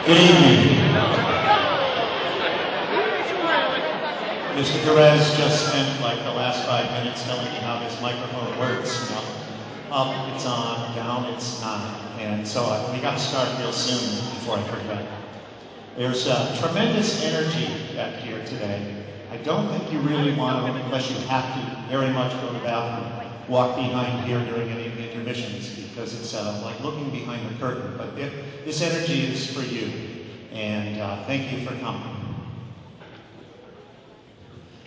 Good evening. Mr. Perez just spent like the last 5 minutes telling me how this microphone works. You know, up it's on, down it's not. And so we got to start real soon before I forget. There's tremendous energy back here today. I don't think you really want to, unless you have to very much go to the bathroom, walk behind here during any of the intermissions, because it's like looking behind the curtain. But this energy is for you, and thank you for coming.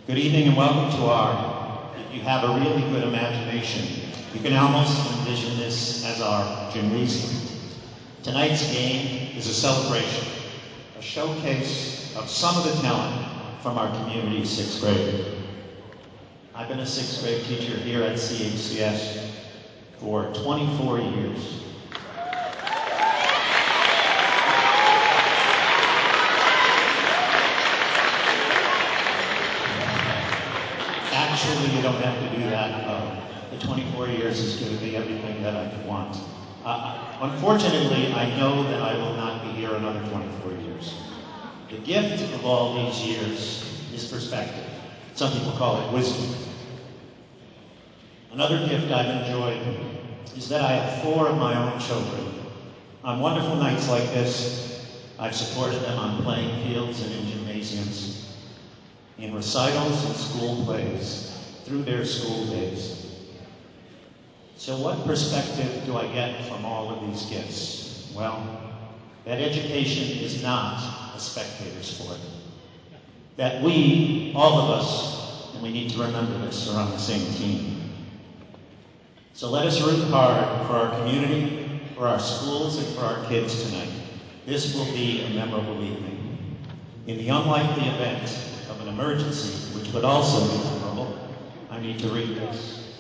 Good evening and welcome to our, if you have a really good imagination, you can almost envision this as our gymnasium. Tonight's game is a celebration, a showcase of some of the talent from our community's 6th grade. I've been a 6th grade teacher here at CHCS for 24 years. Actually, you don't have to do that. The 24 years is going to be everything that I want. Unfortunately, I know that I will not be here another 24 years. The gift of all these years is perspective. Some people call it wisdom. Another gift I've enjoyed is that I have 4 of my own children. On wonderful nights like this, I've supported them on playing fields and in gymnasiums, in recitals and school plays, through their school days. So what perspective do I get from all of these gifts? Well, that education is not a spectator sport. That we, all of us, and we need to remember this, are on the same team. So let us root hard for our community, for our schools, and for our kids tonight. This will be a memorable evening. In the unlikely event of an emergency, which would also be memorable, I need to read this.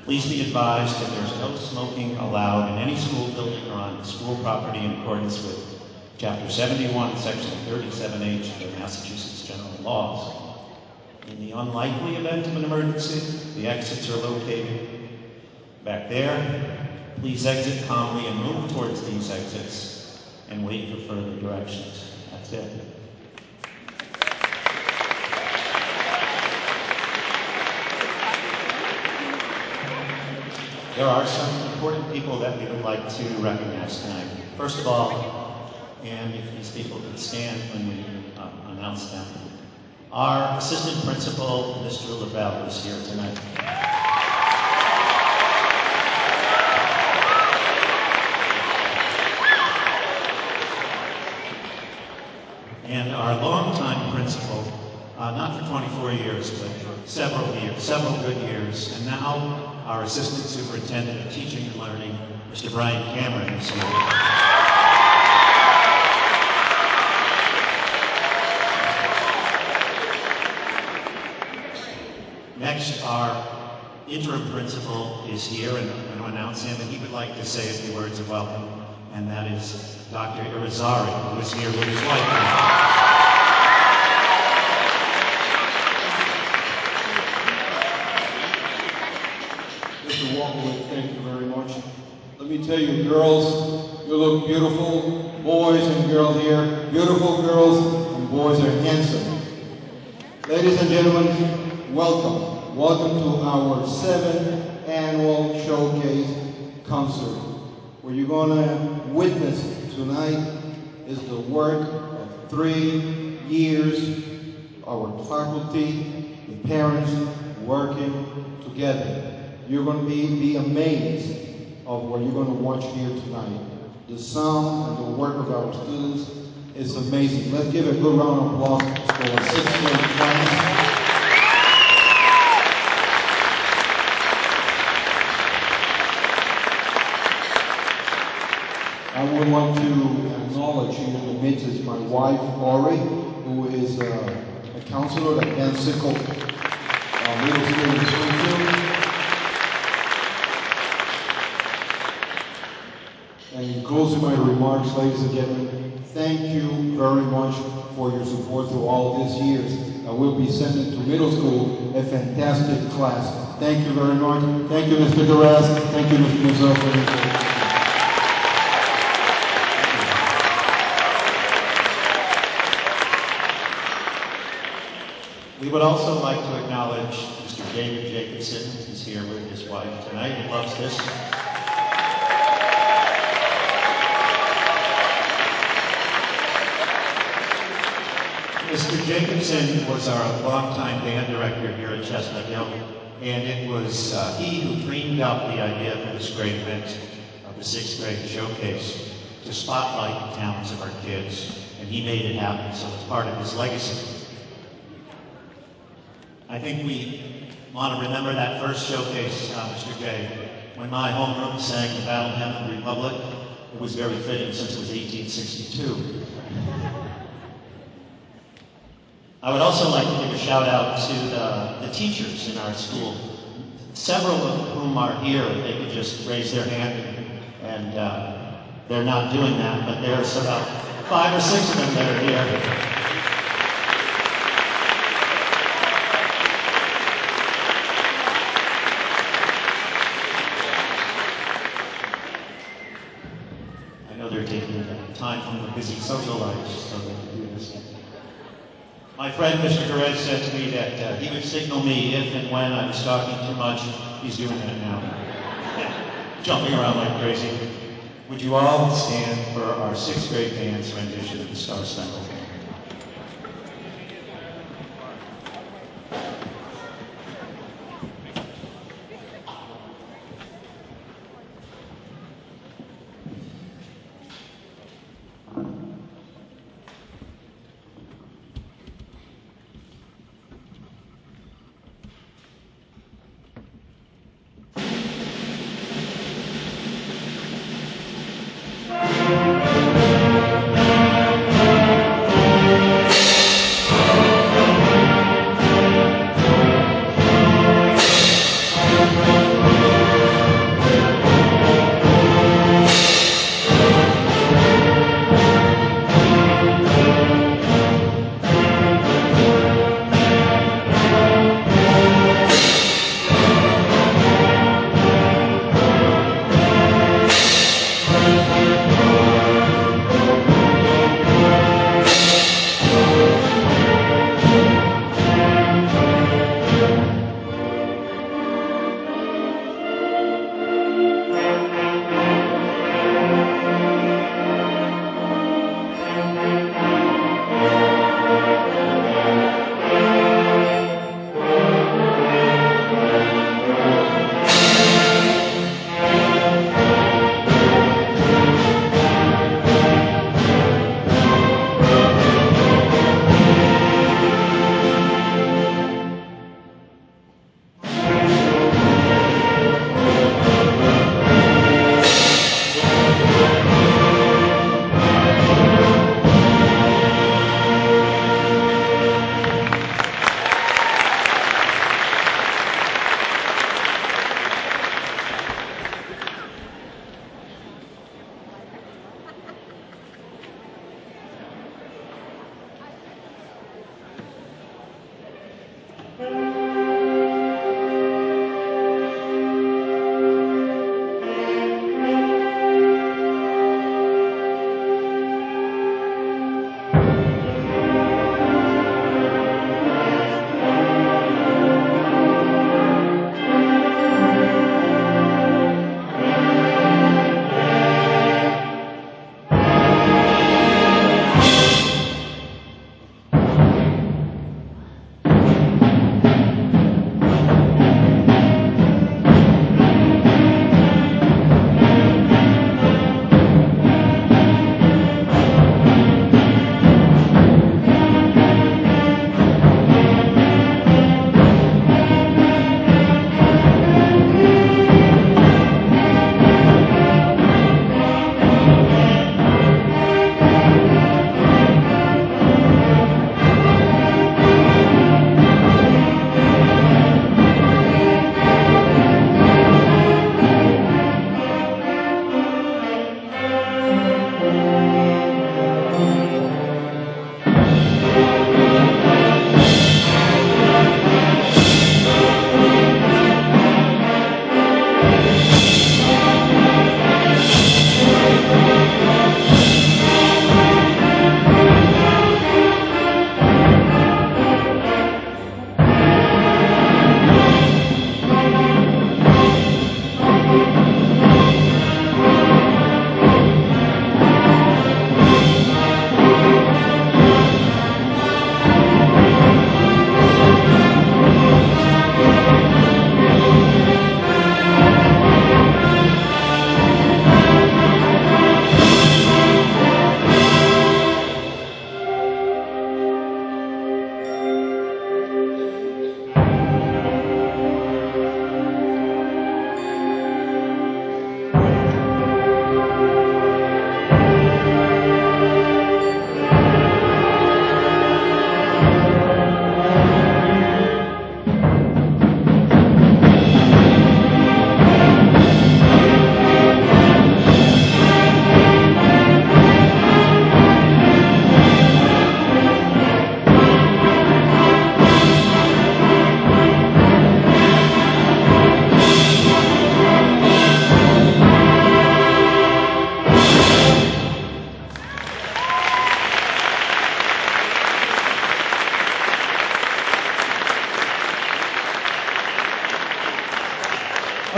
Please be advised that there's no smoking allowed in any school building or on school property in accordance with Chapter 71, Section 37H of the Massachusetts General Laws. In the unlikely event of an emergency, the exits are located back there. Please exit calmly and move towards these exits and wait for further directions. That's it. There are some important people that we would like to recognize tonight. First of all, and if these people could stand when we announce them, our assistant principal, Mr. LaBelle, is here tonight. And our longtime principal, not for 24 years, but for several good years, and now our assistant superintendent of teaching and learning, Mr. Brian Cameron, is here. Next, our interim principal is here, and I'm going to announce him, and he would like to say a few words of welcome, and that is Dr. Irizarry, who is here with his wife. Mr. Walker, thank you very much. Let me tell you, girls, you look beautiful. Boys and girls here, beautiful girls, and boys are handsome. Ladies and gentlemen, welcome. Welcome to our 7th annual showcase concert. What you're going to witness tonight is the work of 3 years, our faculty, the parents working together. You're going to be amazed of what you're going to watch here tonight. The sound and the work of our students is amazing. Let's give a good round of applause for our 6th grade class. I would like to acknowledge here in the midst is my wife, Ori, who is a counselor at Dan Sickle Middle School in Springfield. And in closing my remarks, ladies and gentlemen, thank you very much for your support through all these years. I will be sending to middle school a fantastic class. Thank you very much. Thank you, Mr. Duras. Thank you, Mr. Mizzo. We would also like to acknowledge Mr. David Jacobson, who's here with his wife tonight. He loves this. Mr. Jacobson was our longtime band director here at Chestnut Hill, and it was he who dreamed up the idea for this great event of the 6th grade showcase to spotlight the talents of our kids, and he made it happen, so it's part of his legacy. I think we want to remember that first showcase, Mr. J. When my homeroom sang the Battle Hymn of the Republic, it was very fitting since it was 1862. I would also like to give a shout out to the teachers in our school, several of whom are here. If they could just raise their hand, and they're not doing that, but there's about 5 or 6 of them that are here. They're taking time from the busy social lives so they can do this. My friend Mr. Perez said to me that he would signal me if and when I was talking too much. He's doing that now. Jumping around like crazy. Would you all stand for our 6th grade band's rendition of the Star Spangled Banner?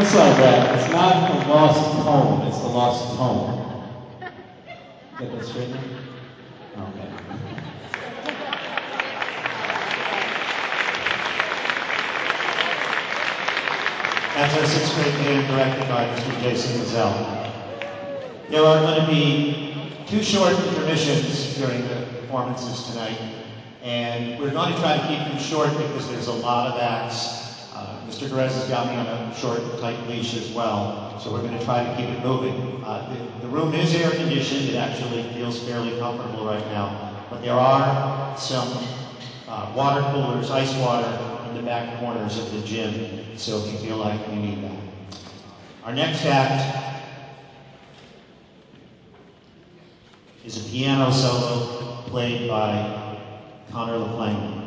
It's like that. It's not the lost tone, it's the lost tone. Get that straight now? Okay. That's our sixth grade band directed by Mr. Jason Mazzell. There are going to be 2 short intermissions during the performances tonight, and we're going to try to keep them short because there's a lot of acts. Mr. Perez has got me on a short, tight leash as well, so we're going to try to keep it moving. The room is air conditioned. It actually feels fairly comfortable right now, but there are some water coolers, ice water, in the back corners of the gym, so if you feel like you need that. Our next act is a piano solo played by Connor LaPlante.